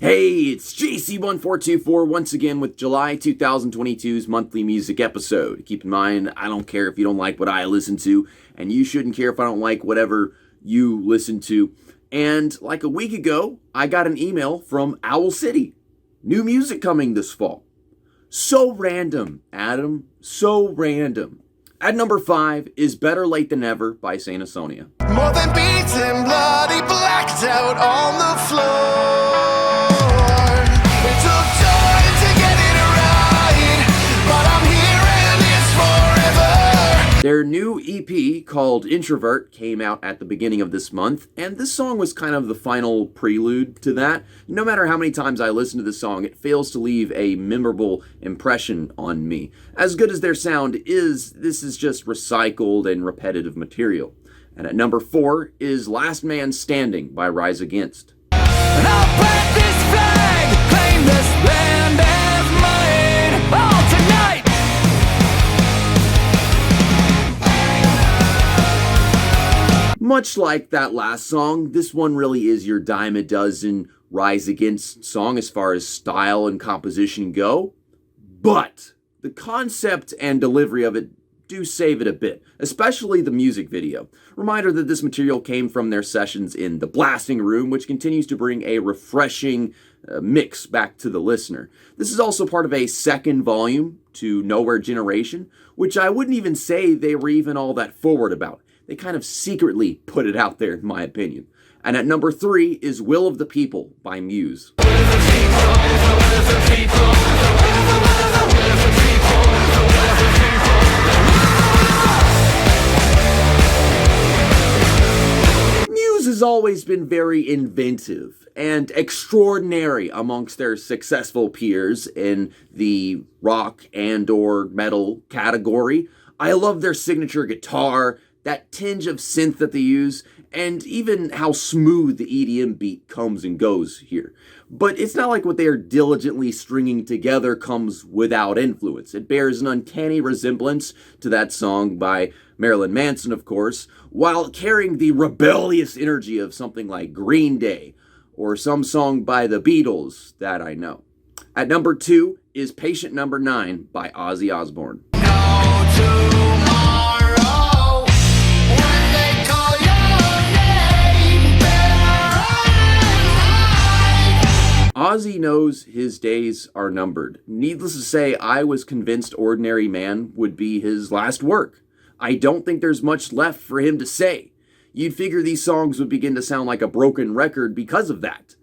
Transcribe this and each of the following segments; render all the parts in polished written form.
Hey, it's jc1424 once again with July 2022's monthly music episode. Keep in mind, I don't care if you don't like what I listen to, and you shouldn't care if I don't like whatever you listen to. And like a week ago, I got an email from Owl City. New music coming this fall. So random, Adam. So random. At number 5 is Better Late Than Ever by Saint Asonia. More than beaten, bloody blacked out on the floor. It took time to get it right, but I'm here and it's forever. Their new EP called Introvert came out at the beginning of this month, and this song was kind of the final prelude to that. No matter how many times I listen to this song, it fails to leave a memorable impression on me. As good as their sound is, this is just recycled and repetitive material. And at number 4 is Last Man Standing by Rise Against. And I'll plant this flag, claim this land as mine, all tonight. Much like that last song, this one really is your dime a dozen Rise Against song as far as style and composition go. But the concept and delivery of it do save it a bit, especially the music video. Reminder that this material came from their sessions in the Blasting Room, which continues to bring a refreshing mix back to the listener. This is also part of a second volume to Nowhere Generation, which I wouldn't even say they were even all that forward about. They kind of secretly put it out there, in my opinion. And at number 3 is Will of the People by Muse. Muse has always been very inventive and extraordinary amongst their successful peers in the rock and or metal category. I love their signature guitar, that tinge of synth that they use, and even how smooth the EDM beat comes and goes here. But it's not like what they are diligently stringing together comes without influence. It bears an uncanny resemblance to that song by Marilyn Manson, of course, while carrying the rebellious energy of something like Green Day, or some song by the Beatles that I know. At number 2 is Patient Number 9 by Ozzy Osbourne. Ozzy knows his days are numbered. Needless to say, I was convinced Ordinary Man would be his last work. I don't think there's much left for him to say. You'd figure these songs would begin to sound like a broken record because of that.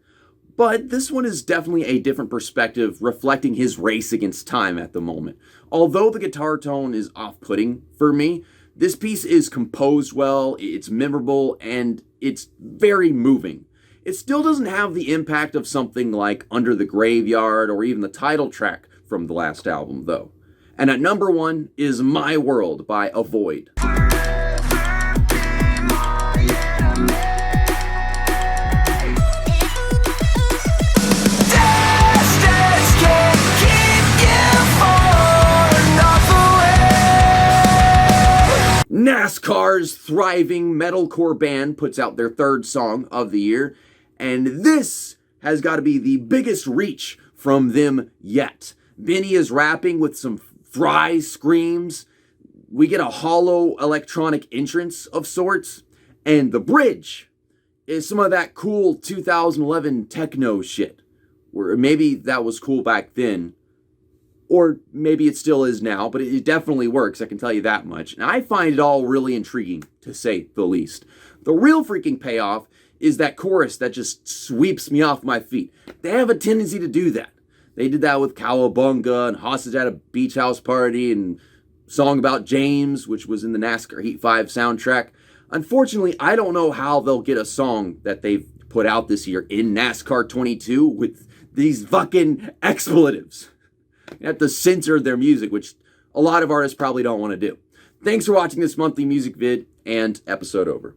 But this one is definitely a different perspective, reflecting his race against time at the moment. Although the guitar tone is off-putting for me, this piece is composed well, it's memorable, and it's very moving. It still doesn't have the impact of something like Under the Graveyard or even the title track from the last album, though. And at number 1 is My World by Avoid. NASCAR's thriving metalcore band puts out their 3rd song of the year, and this has got to be the biggest reach from them yet. Benny is rapping with some fry screams. We get a hollow electronic entrance of sorts, and the bridge is some of that cool 2011 techno shit, where maybe that was cool back then, or maybe it still is now, but it definitely works, I can tell you that much. And I find it all really intriguing, to say the least. The real freaking payoff is that chorus that just sweeps me off my feet. They have a tendency to do that. They did that with Cowabunga and Hostage at a Beach House Party and Song About James, which was in the NASCAR Heat 5 soundtrack. Unfortunately, I don't know how they'll get a song that they've put out this year in NASCAR 22 with these fucking expletives. You have to censor their music, which a lot of artists probably don't want to do. Thanks for watching this monthly music vid, and episode over.